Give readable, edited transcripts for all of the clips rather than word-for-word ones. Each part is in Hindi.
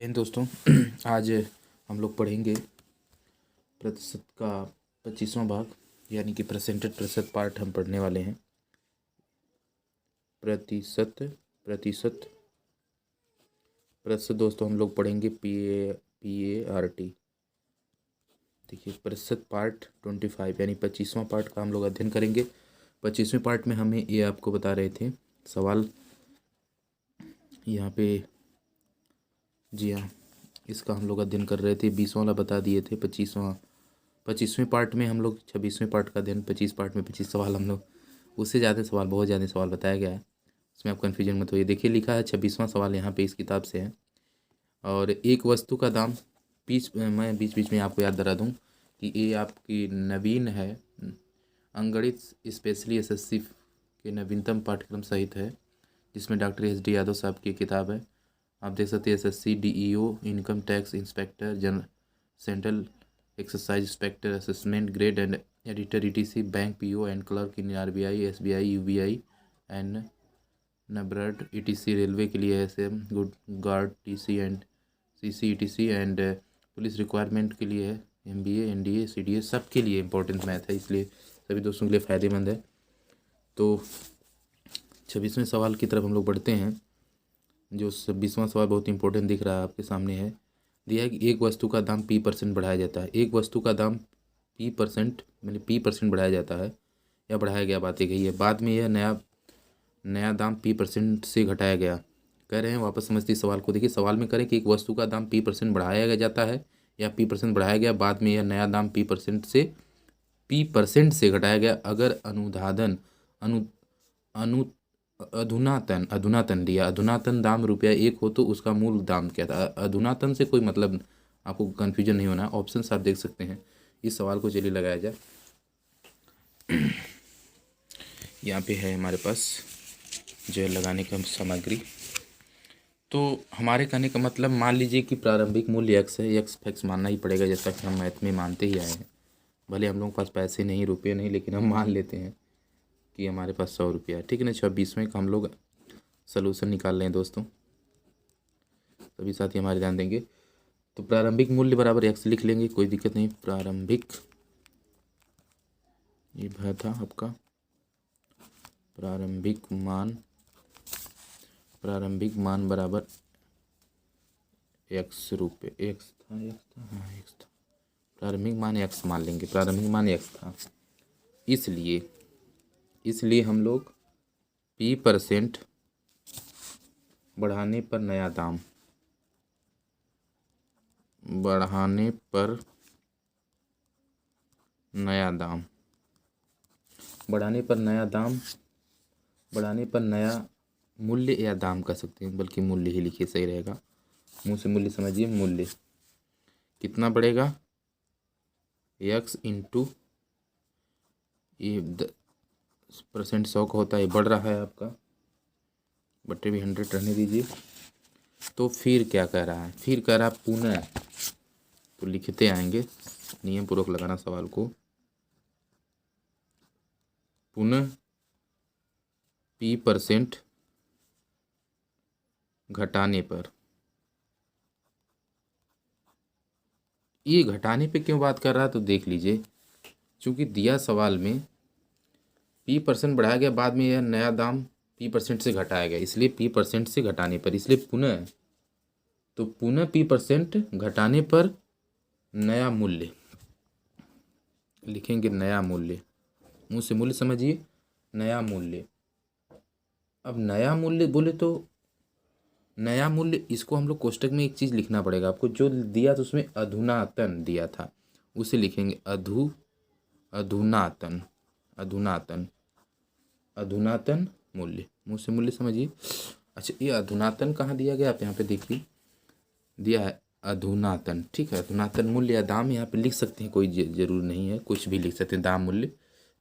इन दोस्तों आज हम लोग पढ़ेंगे प्रतिशत का 25वां भाग, यानी कि परसेंटेज प्रतिशत पार्ट हम पढ़ने वाले हैं। प्रतिशत प्रतिशत प्रतिशत दोस्तों हम लोग पढ़ेंगे PART। देखिए, प्रतिशत पार्ट 25 यानी 25वां पार्ट का हम लोग अध्ययन करेंगे। 25वें पार्ट में हमें ये आपको बता रहे थे सवाल यहाँ पे। जी हाँ, इसका हम लोग अध्ययन कर रहे थे। 20वां वाला बता दिए थे। 25वें पार्ट में हम लोग 26वें पार्ट का अध्ययन, 25 पार्ट में 25 सवाल हम लोग, उससे ज़्यादा सवाल, बहुत ज़्यादा सवाल बताया गया है, उसमें आप कन्फ्यूजन मत होइए। देखिए, लिखा है 26वां सवाल यहाँ पे इस किताब से है। और एक वस्तु का दाम मैं बीच बीच में आपको याद दिला दूँ कि ये आपकी नवीन है, अंगणित स्पेशली SSC के नवीनतम पाठ्यक्रम सहित है, जिसमें डॉक्टर SD यादव साहब की किताब है। आप देख सकते हैं SSC DEO, income tax inspector general, central exercise inspector, assessment grade and editor ETC, bank PO and clerk in RBI, SBI, UBI and NABARD ETC, railway के लिए SM, good guard TC and CC ETC and police requirement के लिए है MBA, NDA, CDA, सब के लिए इंपॉर्टेंट मैथ है, इसलिए सभी दोस्तों के लिए फ़ायदेमंद है। तो 26वें सवाल की तरफ हम लोग बढ़ते हैं। जो 26वां सवाल बहुत इंपॉर्टेंट दिख रहा है आपके सामने है। दिया है कि एक वस्तु का दाम P% बढ़ाया जाता है। एक वस्तु का दाम P% बढ़ाया जाता है या बढ़ाया गया, बात एक ही है। बाद में यह नया दाम P% से घटाया गया। कह रहे हैं, वापस समझते इस सवाल को। देखिए, सवाल में करें कि एक वस्तु का दाम P% बढ़ाया जाता है या P% बढ़ाया गया, बाद में यह नया दाम P% से घटाया गया अगर अनुदान अनु अनु अधुनातन दिया। अधुनातन दाम ₹1 हो तो उसका मूल दाम क्या था। अधुनातन से कोई मतलब, आपको कन्फ्यूजन नहीं होना। ऑप्शन आप देख सकते हैं। इस सवाल को चलिए लगाया जाए। यहाँ पे है हमारे पास जो है लगाने का सामग्री। तो हमारे कहने का मतलब, मान लीजिए कि प्रारंभिक मूल्य x है। x फिक्स मानना ही पड़ेगा, जैसा कि हम मैथ में मानते ही आए हैं। भले हम लोगों के पास पैसे नहीं, रुपये नहीं, लेकिन हम मान लेते हैं कि हमारे पास 100 रुपया है। ठीक है ना। 26वें का हम लोग सलूशन निकाल रहे हैं दोस्तों, सभी साथी हमारे ध्यान देंगे। तो प्रारंभिक मूल्य बराबर x लिख लेंगे, कोई दिक्कत नहीं। ये भय था आपका प्रारंभिक मान बराबर x रुपये। x था हाँ, x था। प्रारंभिक मान x मान लेंगे, प्रारंभिक मान x था। इसलिए हम लोग P% बढ़ाने पर नया दाम, बढ़ाने पर नया मूल्य या दाम कह सकते हैं, बल्कि मूल्य ही लिखिए, सही रहेगा। मुंह से मूल्य समझिए। मूल्य कितना बढ़ेगा, x इंटू ये 10% 100 का होता है, बढ़ रहा है आपका, बटे भी 100 रहने दीजिए। तो फिर क्या कह रहा है, फिर कह रहा है पुनः, तो लिखते आएंगे, नियम पूर्वक लगाना सवाल को। पुनः P% घटाने पर। ये घटाने पे क्यों बात कर रहा है, तो देख लीजिए। चूंकि दिया सवाल में P% बढ़ाया गया, बाद में यह नया दाम P% से घटाया गया, इसलिए P% से घटाने पर, इसलिए पुनः, तो पुनः P% घटाने पर नया मूल्य लिखेंगे। नया मूल्य, मुंह से मूल्य समझिए, नया मूल्य। अब नया मूल्य बोले तो नया मूल्य, इसको हम लोग कोष्टक में एक चीज़ लिखना पड़ेगा आपको। जो दिया तो उसमें अधुनातन दिया था, उसे लिखेंगे अधुनातन अधुनातन मूल्य। मुंह से मूल्य समझिए। अच्छा, ये अधुनातन कहाँ दिया गया, आप यहाँ पे देखिए, दिया है अधुनातन। ठीक है, अधुनातन मूल्य या दाम यहाँ पे लिख सकते हैं, कोई जरूर नहीं है, कुछ भी लिख सकते हैं, दाम मूल्य।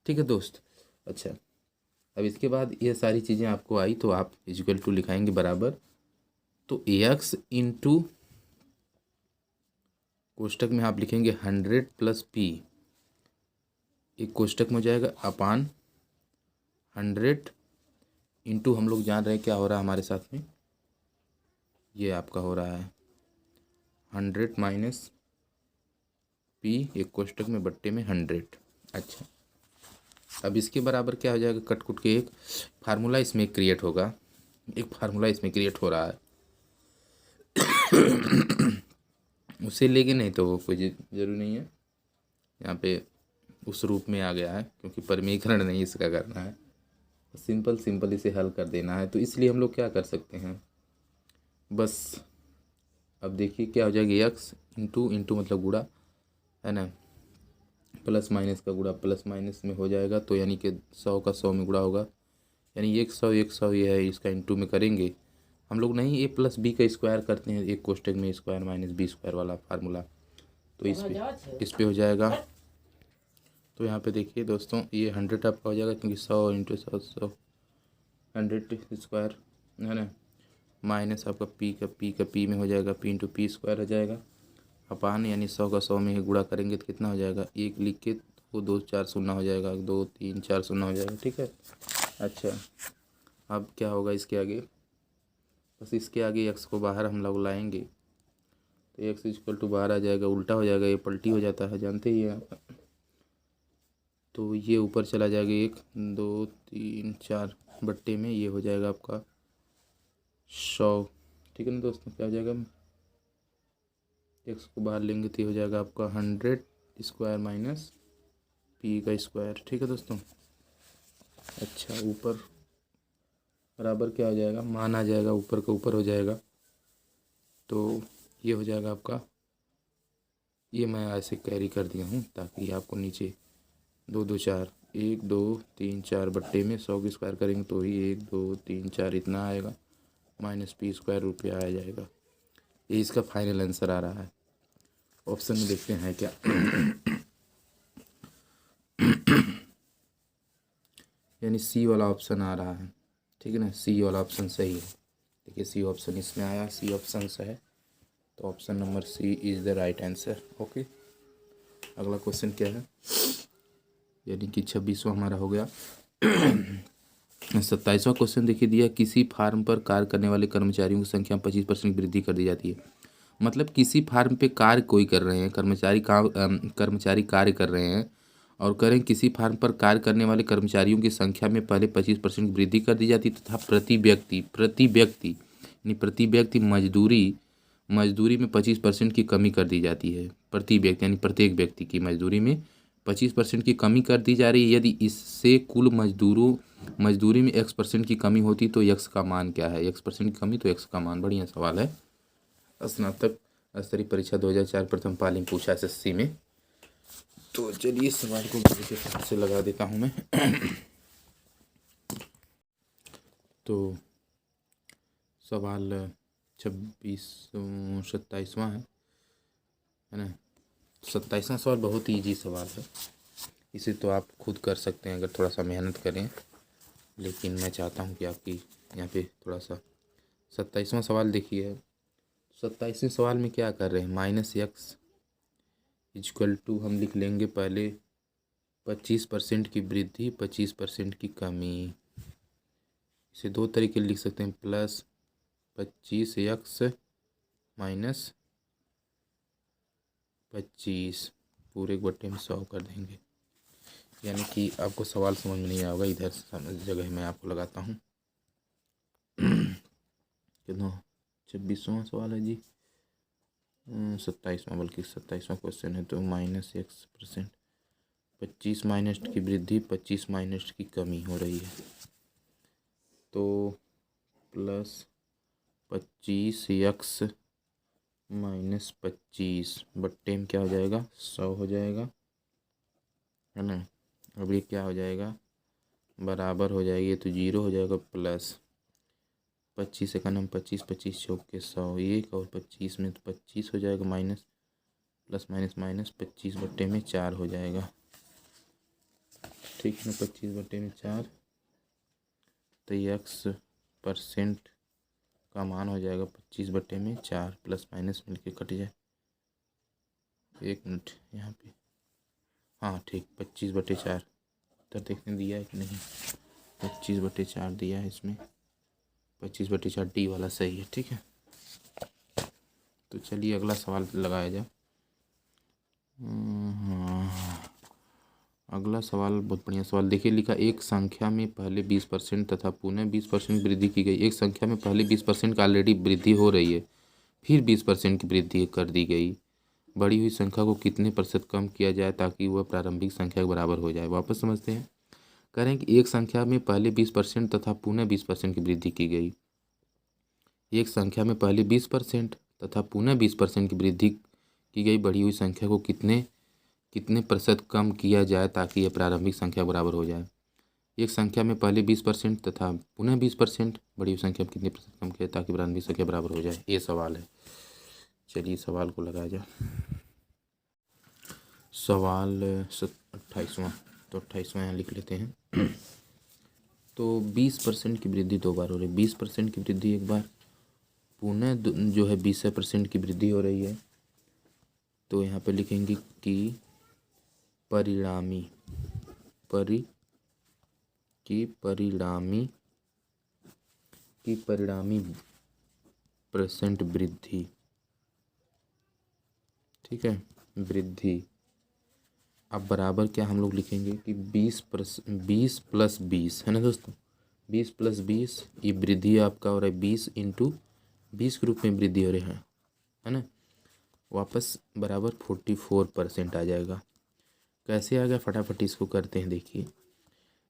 ठीक है दोस्त। अच्छा, अब इसके बाद ये सारी चीज़ें आपको आई, तो आप इक्वल टू लिखाएंगे बराबर। तो x इंटू कोष्टक में आप लिखेंगे 100 + P, एक कोष्टक में हो जाएगा अपान 100 इंटू, हम लोग जान रहे हैं क्या हो रहा है हमारे साथ में, ये आपका हो रहा है 100 माइनस पी एक कोष्टक में बट्टे में 100। अच्छा, अब इसके बराबर क्या हो जाएगा, कट कुट के एक फार्मूला इसमें क्रिएट होगा, एक फार्मूला इसमें क्रिएट हो रहा है। उसे लेंगे नहीं तो वो कोई जरूरी नहीं है, यहाँ पे उस रूप में आ गया है क्योंकि परिमीकरण नहीं इसका करना है, सिंपल सिंपल इसे हल कर देना है। तो इसलिए हम लोग क्या कर सकते हैं, बस अब देखिए क्या हो जाएगा, x इंटू इंटू मतलब गुणा है ना, प्लस माइनस का गुणा प्लस माइनस में हो जाएगा, तो यानी कि 100 का 100 में गुणा होगा, यानी 100 ये है, इसका इंटू में करेंगे हम लोग, नहीं a प्लस बी का स्क्वायर करते हैं एक कोष्टक में स्क्वायर माइनस बी स्क्वायर वाला फार्मूला, तो इस पे हो जाएगा। तो यहाँ पे देखिए दोस्तों, ये 100 आपका हो जाएगा क्योंकि 100 इंटू 100 100 स्क्वायर है ना, माइनस आपका पी में हो जाएगा, पी इंटू पी स्क्वायर हो जाएगा अपान, यानी 100 का 100 में गुणा करेंगे तो कितना हो जाएगा, एक लिख के वो 2 4 शून्य हो जाएगा, 2 3 4 शून्य हो जाएगा, ठीक है। अच्छा, अब क्या होगा इसके आगे, बस इसके आगे x को बाहर हम लोग लाएंगे तो x इक्वल टू बाहर आ जाएगा, उल्टा हो जाएगा, ये पलटी हो जाता है जानते ही हैं, तो ये ऊपर चला जाएगा 1 2 3 4 बट्टे में ये हो जाएगा आपका 100, ठीक है ना दोस्तों। क्या हो जाएगा, x को बाहर लेंगे तो ये हो जाएगा आपका 100 स्क्वायर माइनस पी का स्क्वायर, ठीक है दोस्तों। अच्छा, ऊपर बराबर क्या हो जाएगा, मान आ जाएगा, ऊपर का ऊपर हो जाएगा, तो ये हो जाएगा आपका, ये मैं ऐसे कैरी कर दिया हूँ ताकि आपको नीचे 2 2 4 1 2 3 4 बट्टे में 100 की स्क्वायर करेंगे तो ही 1 2 3 4 इतना आएगा, माइनस पी स्क्वायर रुपया आ जाएगा। ये इसका फाइनल आंसर आ रहा है। ऑप्शन में देखते हैं क्या, यानी सी वाला ऑप्शन आ रहा है, ठीक है ना, सी वाला ऑप्शन सही है। देखिए सी ऑप्शन इसमें आया, सी ऑप्शन से है, तो option number C is the right answer. Okay, अगला क्वेश्चन क्या है, यानी कि 26वां हमारा हो गया। 27वां क्वेश्चन देखिए दिया, किसी फार्म पर कार्य करने वाले कर्मचारियों की संख्या 25% की वृद्धि कर दी जाती है। मतलब किसी फार्म पे कार्य कोई कर रहे हैं, कर्मचारी कार्य कर रहे हैं और करें किसी फार्म पर कार्य करने वाले कर्मचारियों की संख्या में पहले 25% की वृद्धि कर दी जाती है तथा प्रति व्यक्ति मजदूरी में 25% की कमी कर दी जाती है। प्रति व्यक्ति यानी प्रत्येक व्यक्ति की मजदूरी में 25% की कमी कर दी जा रही है। यदि इससे कुल मजदूरी में x% की कमी होती तो x का मान क्या है, x% की कमी तो x का मान। बढ़िया सवाल है, स्नातक स्तरीय परीक्षा 2004 प्रथम पाली में पूछा एसएससी में। तो चलिए इस सवाल को के हिसाब से लगा देता हूँ मैं। तो सवाल 27वां है ना। 27वां सवाल बहुत ही ईजी सवाल है, इसे तो आप खुद कर सकते हैं अगर थोड़ा सा मेहनत करें, लेकिन मैं चाहता हूँ कि आपकी यहाँ पे थोड़ा सा। 27वां सवाल देखिए, 27वें सवाल में क्या कर रहे हैं, -x इक्वल टू हम लिख लेंगे पहले 25% की वृद्धि 25% की कमी। इसे दो तरीके लिख सकते हैं, +25x माइनस 25 पूरे बट्टे में 100 कर देंगे। यानी कि आपको सवाल समझ में नहीं आएगा, इधर जगह मैं आपको लगाता हूँ। कितना 26वां सवाल है जी, 27वां, बल्कि 27वां क्वेश्चन है। तो -x%, 25 माइनस की वृद्धि 25 माइनस की कमी हो रही है, तो +25x माइनस 25 बट्टे में क्या हो जाएगा, 100 हो जाएगा, है ना। अब ये क्या हो जाएगा, बराबर हो जाएगी तो 0 हो जाएगा, प्लस 25 का नाम 25 25 चौक के 100 1 और 25 में तो 25 हो जाएगा, माइनस प्लस माइनस माइनस 25 बट्टे में 4 हो जाएगा, ठीक है ना। 25 बट्टे में 4, तो x% का मान हो जाएगा 25 बट्टे में 4, प्लस माइनस मिलके कट जाए। 1 मिनट यहाँ पे, हाँ ठीक, 25 बट्टे 4 तो देखने दिया है कि नहीं, 25 बट्टे 4 दिया है इसमें, 25 बट्टे 4 डी वाला सही है, ठीक है। तो चलिए अगला सवाल लगाया जाए। अगला सवाल बहुत बढ़िया सवाल देखिए, लिखा एक संख्या में पहले 20% तथा पुनः 20% वृद्धि की गई। एक संख्या में पहले 20% का ऑलरेडी वृद्धि हो रही है, फिर 20% की वृद्धि कर दी गई। बढ़ी हुई संख्या को कितने प्रतिशत कम किया जाए ताकि वह प्रारंभिक संख्या के बराबर हो जाए। वापस समझते हैं। कह रहे हैं कि एक संख्या में पहले 20% तथा पुनः 20% की वृद्धि की गई। एक संख्या में पहले 20% तथा पुनः 20% की वृद्धि की गई। बढ़ी हुई संख्या को कितने प्रतिशत कम किया जाए ताकि यह प्रारंभिक संख्या बराबर हो जाए। एक संख्या में पहले 20% तथा पुनः 20%, बड़ी हुई संख्या में कितने प्रतिशत कम किया ताकि प्रारंभिक संख्या बराबर हो जाए, ये सवाल है। चलिए सवाल को लगाया जाए। सवाल 28वां, तो 28वां यहाँ लिख लेते हैं। तो 20% की वृद्धि 2 बार हो रही है। 20% की वृद्धि एक बार, पुनः जो है 20% की वृद्धि हो रही है। तो यहाँ पे लिखेंगे कि परिणामी परसेंट वृद्धि, ठीक है, वृद्धि। अब बराबर क्या हम लोग लिखेंगे कि 20 प्लस 20 है ना दोस्तों। 20 प्लस 20 ये वृद्धि आपका हो रहा है 20 इंटू 20 के रूप में वृद्धि हो रहा है ना। वापस बराबर 44% आ जाएगा। कैसे आ गया, फटाफट इसको करते हैं। देखिए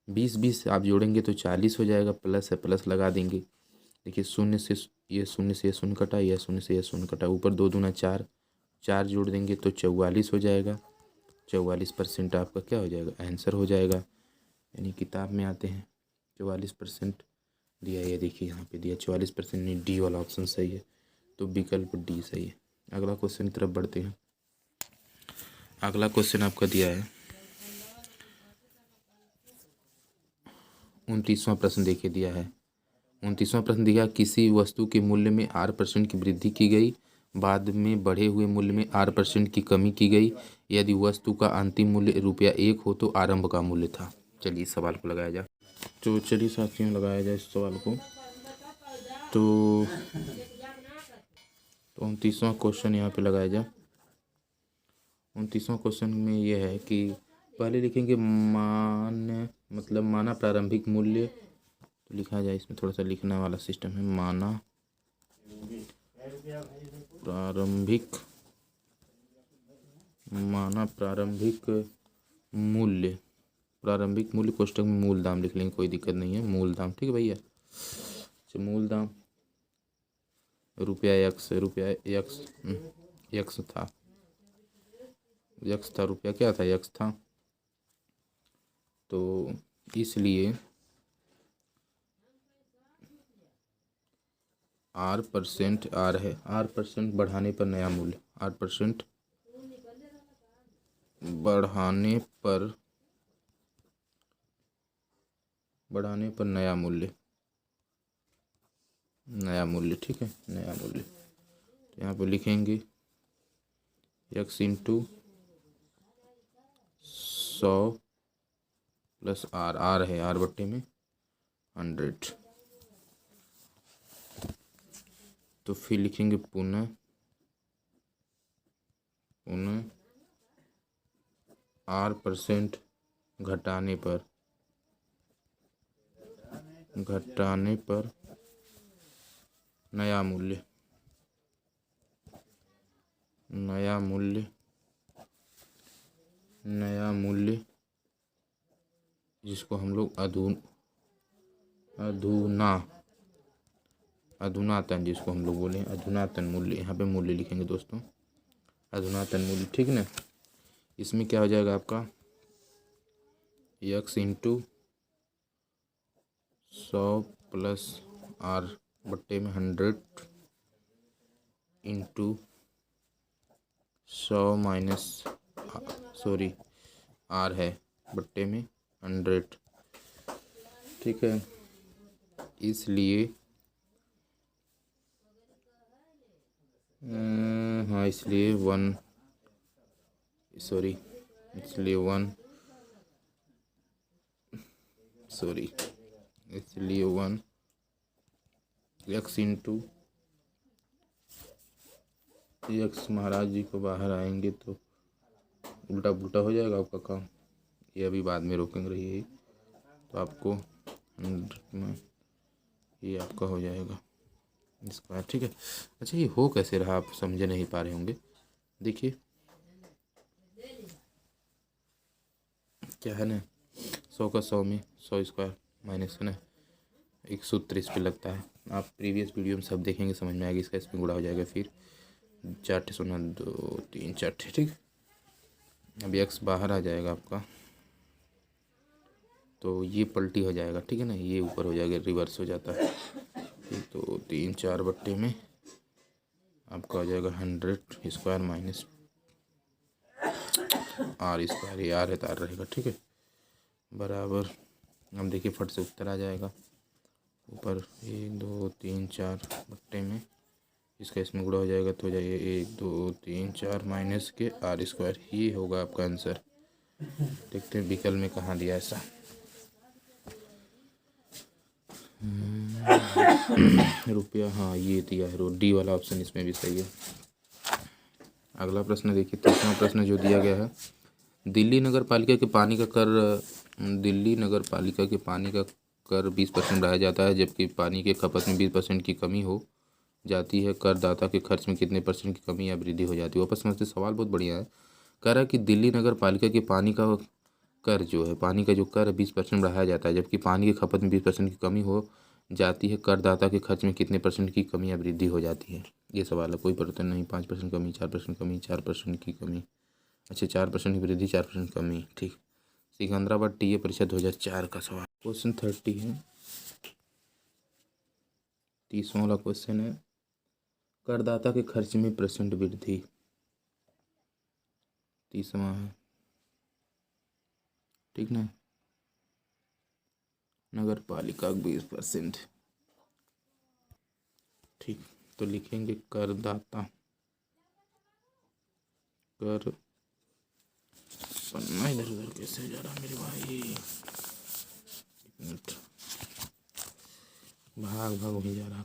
20 आप जोड़ेंगे तो 40 हो जाएगा, प्लस है प्लस लगा देंगे। देखिए शून्य से ये शून्य कटा, यह शून्य से यह शून्य कटा, ऊपर 2 दूना 4, 4 जोड़ देंगे तो 44 हो जाएगा। 44% आपका क्या हो जाएगा, आंसर हो जाएगा। यानी किताब में आते हैं 44% दिया है। ये देखिए यहाँ पे दिया 44%, नहीं डी वाला ऑप्शन सही है, तो विकल्प डी सही है। अगला क्वेश्चन की तरफ बढ़ते हैं। अगला क्वेश्चन आपका दिया है 29वां प्रश्न देखिए दिया है। 29वां प्रश्न दिया, किसी वस्तु के मूल्य में 8% की वृद्धि की गई, बाद में बढ़े हुए मूल्य में 8% की कमी की गई। यदि वस्तु का अंतिम मूल्य ₹1 हो तो आरंभ का मूल्य था। चलिए इस सवाल को लगाया जाए। तो चलिए साथियों लगाया जाए इस सवाल को। तो 29वां क्वेश्चन यहाँ पे लगाया जाए। 29वां क्वेश्चन में यह है कि पहले लिखेंगे माना प्रारंभिक मूल्य। तो लिखा जाए, इसमें थोड़ा सा लिखने वाला सिस्टम है। माना प्रारंभिक मूल्य कोष्टक में मूल दाम लिख लेंगे, कोई दिक्कत नहीं है। मूल दाम, ठीक है भैया। तो मूल दाम ₹x था, रुपया क्या था, x था। तो इसलिए R है। R% बढ़ाने पर नया मूल्य, R% बढ़ाने पर नया मूल्य, ठीक है, नया मूल्य। तो यहाँ पे लिखेंगे x इंटू 100 प्लस R है, R बट्टे में 100। तो फिर लिखेंगे पुनः R% घटाने पर नया मूल्य जिसको हम लोग अधुनातन जिसको हम लोग बोले अधुनातन मूल्य। यहाँ पे मूल्य लिखेंगे दोस्तों, अधुनातन मूल्य, ठीक ना। इसमें क्या हो जाएगा आपका x इंटू 100 प्लस R बट्टे में 100 इंटू 100 माइनस R है बट्टे में 100, ठीक है। इसलिए इसलिए 1 x इंटू यक्स महाराज जी को बाहर आएंगे तो उल्टा पुल्टा हो जाएगा आपका काम। ये अभी बाद में रोकेंगे रही, तो आपको 100 में ये आपका हो जाएगा स्क्वायर। ठीक है। अच्छा, ये हो कैसे रहा आप समझ नहीं पा रहे होंगे। देखिए क्या है ना, 100 का 100 में 100 स्क्वायर माइनस है ना 1 सूत्र इस पे लगता है। आप प्रीवियस वीडियो में सब देखेंगे, समझ में आएगा। इसका इसमें गुणा हो जाएगा, फिर 4 सोना 2 3 4। ठीक। अब एक्स बाहर आ जाएगा आपका, तो ये पलटी हो जाएगा। ठीक है ना, ये ऊपर हो जाएगा, रिवर्स हो जाता है। तो 3 4 बट्टे में आपका हो जाएगा 100 स्क्वायर माइनस आर स्क्वायर। ये आर है तो आर रहेगा। ठीक है, बराबर। अब देखिए फट से उत्तर आ जाएगा ऊपर 1 2 3 4 बट्टे में इसका इसमें गुणा हो जाएगा, तो हो जाएगा 1 2 3 4 माइनस के आर स्क्वायर। ये होगा आपका आंसर। देखते हैं विकल्प में कहाँ दिया ऐसा। रुपया, हाँ ये दिया है, डी वाला ऑप्शन इसमें भी सही है। अगला प्रश्न देखिए, 30वां प्रश्न जो दिया गया है, दिल्ली नगर पालिका के पानी का कर 20% बढ़ाया जाता है, जबकि पानी के खपत में 20% की कमी हो जाती है। करदाता के खर्च में कितने परसेंट की कमी या वृद्धि हो जाती है। वापस समझते, सवाल बहुत बढ़िया है। कह रहा है कि दिल्ली नगर पालिका के पानी का कर जो है, पानी का जो कर 20% बढ़ाया जाता है, जबकि पानी की खपत में 20% की कमी हो जाती है। करदाता के खर्च में कितने परसेंट की कमी या वृद्धि हो जाती है। ये सवाल है, कोई परिवर्तन नहीं। 5% कमी, 4% कमी, 4% की कमी। अच्छा, 4% की वृद्धि, 4% कमी। ठीक। सिकंदराबाद टी ए परिषद 2004 का सवाल। क्वेश्चन 30 है, 30वां वाला क्वेश्चन है, करदाता के खर्च में परसेंट वृद्धि। 30वां है, ठीक ना। नगर पालिका 20%। ठीक, तो लिखेंगे करदाता कर, पन्ना इधर उधर कैसे जा रहा मेरे भाई, मिनट, भाग भाग वहीं जा रहा।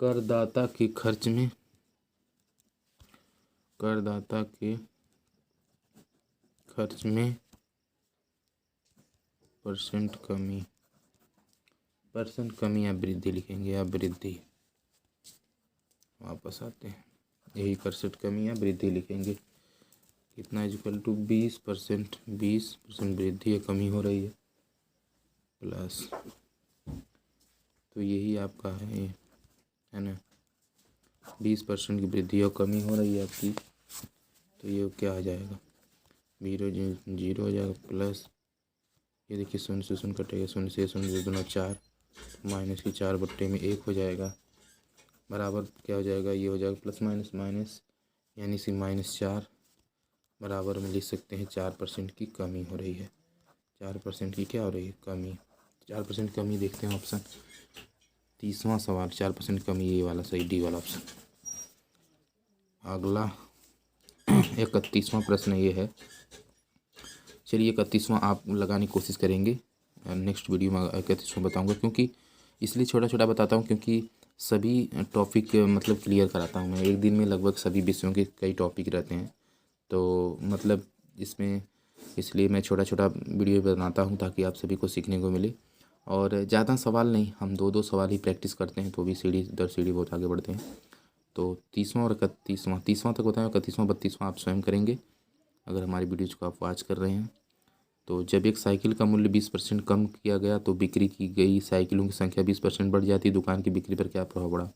करदाता के खर्च में, करदाता के खर्च में परसेंट कमी या वृद्धि लिखेंगे, या वृद्धि। वापस आते हैं, यही परसेंट कमी या वृद्धि लिखेंगे। कितना इक्वल टू 20%, 20% वृद्धि या कमी हो रही है, प्लस, तो यही आपका है ना, 20% की वृद्धि और कमी हो रही है आपकी, तो ये क्या आ जाएगा, 0 हो जाएगा, प्लस ये देखिए 0 से 0 कटेगा, 0 से 0 2 4, माइनस की 4 बट्टे में 1 हो जाएगा, बराबर क्या हो जाएगा, ये हो जाएगा प्लस माइनस माइनस, यानी कि -4, बराबर में लिख सकते हैं 4% की कमी हो रही है। 4% की क्या हो रही है, कमी। 4% कमी देखते हैं ऑप्शन। 30वां सवाल, 4% कमी, ये वाला सही, डी वाला ऑप्शन। अगला 31वां प्रश्न ये है। चलिए 31वां आप लगाने की कोशिश करेंगे, नेक्स्ट वीडियो में 31वां बताऊंगा, क्योंकि इसलिए छोटा छोटा बताता हूँ क्योंकि सभी टॉपिक मतलब क्लियर कराता हूँ मैं। एक दिन में लगभग सभी विषयों के कई टॉपिक रहते हैं, तो मतलब इसमें इसलिए मैं छोटा छोटा वीडियो बनाता हूँ ताकि आप सभी को सीखने को मिले। और ज़्यादा सवाल नहीं, हम 2 सवाल ही प्रैक्टिस करते हैं, तो भी सीढ़ी दर सीढ़ी बहुत आगे बढ़ते हैं। तो 30वां और 31वां तक होता है, 31वां 32वां आप स्वयं करेंगे अगर हमारी वीडियोज़ को आप वॉच कर रहे हैं। तो जब एक साइकिल का मूल्य 20% कम किया गया तो बिक्री की गई साइकिलों की संख्या 20% बढ़ जाती है, दुकान की बिक्री पर क्या प्रभाव पड़ा।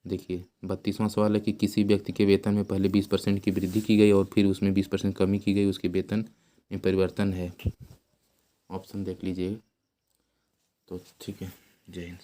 देखिए 32वां सवाल है कि किसी व्यक्ति के वेतन में पहले 20% की वृद्धि की गई और फिर उसमें 20% कमी की गई, उसके वेतन में परिवर्तन है। ऑप्शन देख लीजिए। तो ठीक है, जय हिंद।